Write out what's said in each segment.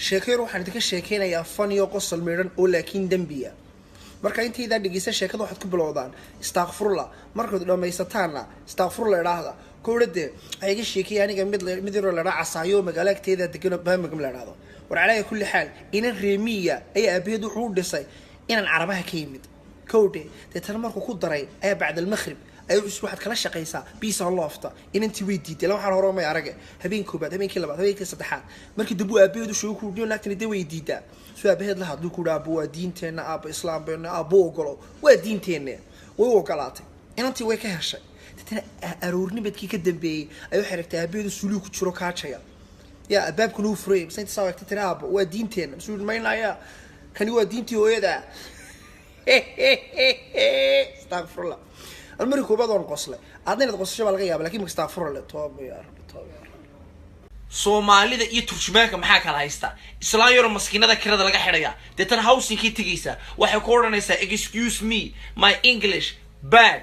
sheekayr waxaan idinka sheekeynayaa fan iyo qosol meedhan oo laakiin dambiya marka intayda dhigeysa sheekada waxaad ku bilowdaan astaghfirullah markaad dhameysataana astaghfirullah ilaahda koorade ayaga sheekay aniga mid yar la raacasayo magaalagteeda degan baamagam la raado war calaa kulli xaal ina reemiya ay abeed wuxuu dhisay inaan carabaha ka yimid koode tan markuu ku daray ay bacda al-maghrib ay waxaad kala shaqeysaa peace and love inantii way diiday la waxaan hore ma arag habeen koobaad habeenkii labaad habeenkii saddexaad markii dib uu aabeedu soo ku dhiyo naagtani day way diidaa soo aabeed la hadlu ku dhaabo waa diinteena aaba islaambeena aabo ogolo waa diinteena way ogolaatay inantii way ka heshay tan aroornimidkii ka dambeeyay ay waxay ragtay aabeedu suluug ku jiro kaajaya ya abaabku nuu frame saynta saawagtay tiraabo waa diinteena soo maynaya kani waa diintii hooyada astaghfirullah المريكو بدون قصله عادنا نقص شباب الغياب لكن مستغفر له توب يا رب توب يا رب Soomaalida iyo turjumaanka maxaa kala haysta isla yar maskiinada kirada laga xidhaya deetan housing-kii tigaysa waxay ku oranaysaa excuse me my English bad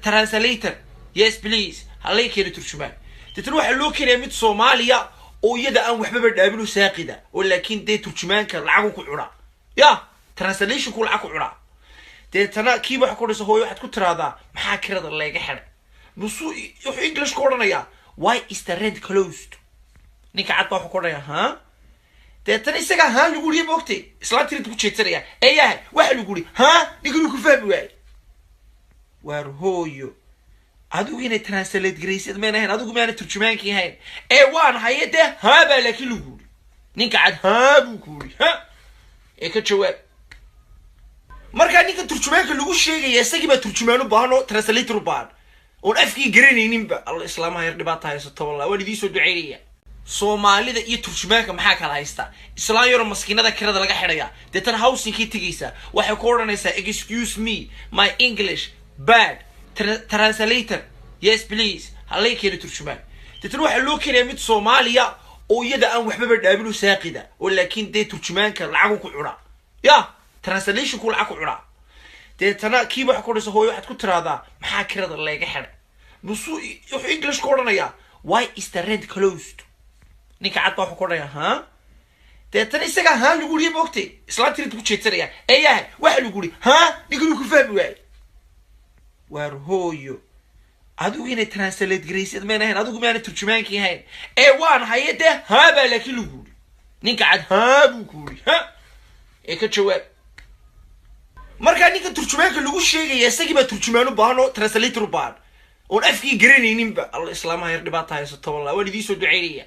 translator yes please halay keenay turjumaan deetan waxa loo keenay mid Soomaaliya oo iyada aan waxba dhaabin u saaqida oo laakiin dee turjumaanka lacag ku cuna ya translation ku lacag ku cuna deetana kii wax ku dhiso hooyo waxaad ku tiraahdaa maxaa kirada laga xidhay musu wuxuu English ku oranayaa why is the rent closed ninka cad wax ku oranayaa ha deetana isaga ha lagu riyo bogtay isla tirid ku jeesanaya eeyahay waxa lagu riyo ha ninka ku fahmi waay war hooyo adigu inay translate garaysid ma ahayn adigu ma turjumaankii ahayn ee waan hayade ha baa laakiin lagu riyo ninka cad ha buu ku riyo ha ee ka jawaab marka ninka turjumaanka lagu sheegay isagii ba turjumaano baahno translator baan oo afkii garanaynin ba Allah islaamaha yar dhibaato haysto wallahi waan idin soo duceeyay Soomaalida iyo turjumaanka maxaa kala haysta isla yar maskiinada kirada laga xidhaya deetan housing-kii tigaysa waxay ku oranaysaa excuse me my English bad translator yes please halay keenay turjumaan deetan waxa loo keenay mid Soomaaliya oo iyada aan waxba dhaabin u saaqida oo laakiin dee turjumaanka lacag ku cuna ya translation ku lacag ku cuna deetana kii wax ku dhiso hooyo waxaad ku tiraahdaa maxaa kirada laga xidhay musu wuxuu English ku oranayaa why is the rent closed ninka cad wax ku oranayaa ha deetana isaga ha lagu riyo bogtay isla tirid ku jeesanaya eeyahay waxa lagu riyo ha ninka ku fahmi waay war hooyo adigu inay translate garaysid ma ahayn adigu ma turjumaankii ahayn ee waan hayade ha baa laakiin lagu riyo ninka cad ha buu ku riyo ha ee ka jawaab marka ninka turjumaanka lagu sheegay isagii ba turjumaano baahno translator baan oo afkii garanaynin ba Allah islaamaha yar dhibaato haysto wallahi waan idin soo duceeyay